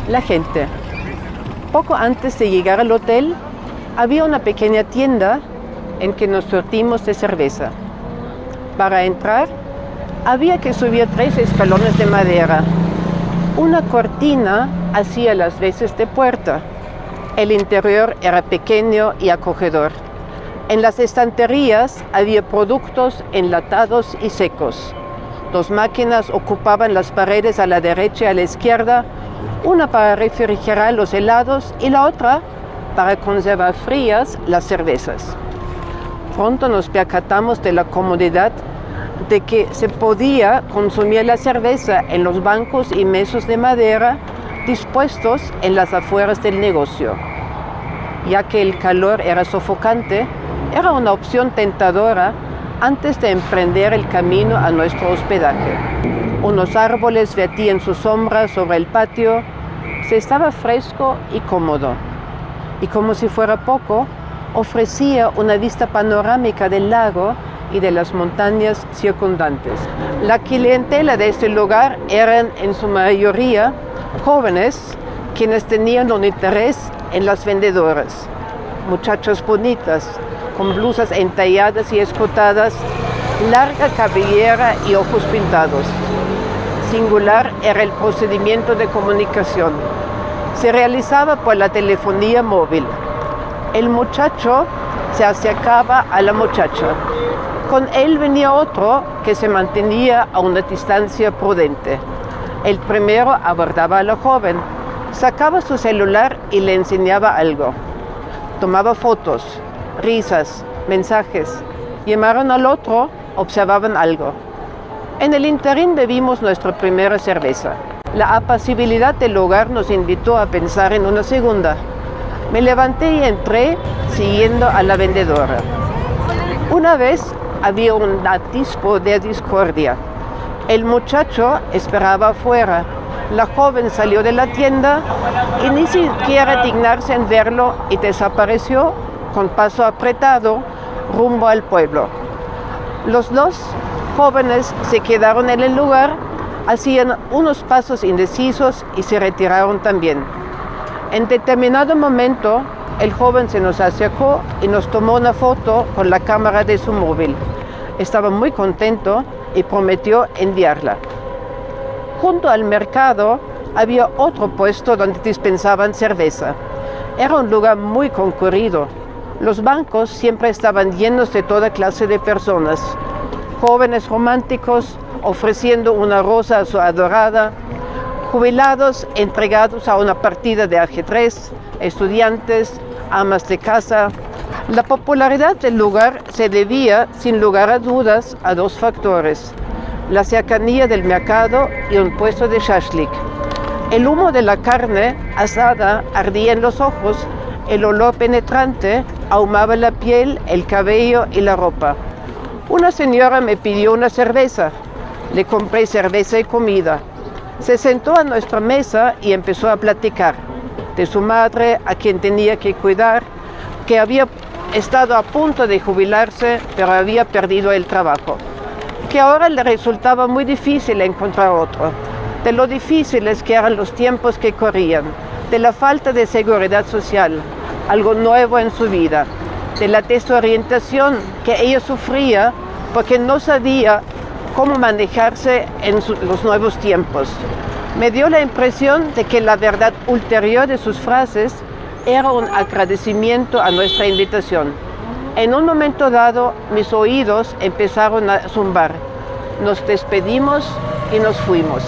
La gente. Poco antes de llegar al hotel, había una pequeña tienda en que nos surtimos de cerveza. Para entrar, había que subir 3 escalones de madera. Una cortina hacía las veces de puerta. El interior era pequeño y acogedor. En las estanterías había productos enlatados y secos. 2 máquinas ocupaban las paredes a la derecha y a la izquierda, una para refrigerar los helados y la otra para conservar frías las cervezas. Pronto nos percatamos de la comodidad de que se podía consumir la cerveza en los bancos y mesas de madera dispuestos en las afueras del negocio. Ya que el calor era sofocante, era una opción tentadora antes de emprender el camino a nuestro hospedaje. Unos árboles vertían su sombra sobre el patio, se estaba fresco y cómodo. Y como si fuera poco, ofrecía una vista panorámica del lago y de las montañas circundantes. La clientela de este lugar eran en su mayoría jóvenes quienes tenían un interés en las vendedoras. Muchachas bonitas, con blusas entalladas y escotadas, larga cabellera y ojos pintados. Singular era el procedimiento de comunicación. Se realizaba por la telefonía móvil. El muchacho se acercaba a la muchacha. Con él venía otro que se mantenía a una distancia prudente. El primero abordaba a la joven, sacaba su celular y le enseñaba algo. Tomaba fotos, risas, mensajes. Llamaron al otro, observaban algo. En el interín bebimos nuestra primera cerveza. La apacibilidad del lugar nos invitó a pensar en una segunda. Me levanté y entré siguiendo a la vendedora. Una vez había un atisbo de discordia. El muchacho esperaba afuera. La joven salió de la tienda y ni siquiera dignarse en verlo y desapareció con paso apretado rumbo al pueblo. Los 2 jóvenes se quedaron en el lugar, hacían unos pasos indecisos y se retiraron también. En determinado momento, el joven se nos acercó y nos tomó una foto con la cámara de su móvil. Estaba muy contento y prometió enviarla. Junto al mercado había otro puesto donde dispensaban cerveza. Era un lugar muy concurrido. Los bancos siempre estaban llenos de toda clase de personas. Jóvenes románticos ofreciendo una rosa a su adorada, jubilados entregados a una partida de ajedrez, estudiantes, amas de casa. La popularidad del lugar se debía, sin lugar a dudas, a 2 factores: la cercanía del mercado y un puesto de shashlik. El humo de la carne asada ardía en los ojos, el olor penetrante ahumaba la piel, el cabello y la ropa. Una señora me pidió una cerveza. Le compré cerveza y comida. Se sentó a nuestra mesa y empezó a platicar de su madre, a quien tenía que cuidar, que había estado a punto de jubilarse, pero había perdido el trabajo, que ahora le resultaba muy difícil encontrar otro, de lo difíciles que eran los tiempos que corrían, de la falta de seguridad social, algo nuevo en su vida, de la desorientación que ella sufría porque no sabía cómo manejarse en los nuevos tiempos. Me dio la impresión de que la verdad ulterior de sus frases era un agradecimiento a nuestra invitación. En un momento dado, mis oídos empezaron a zumbar. Nos despedimos y nos fuimos.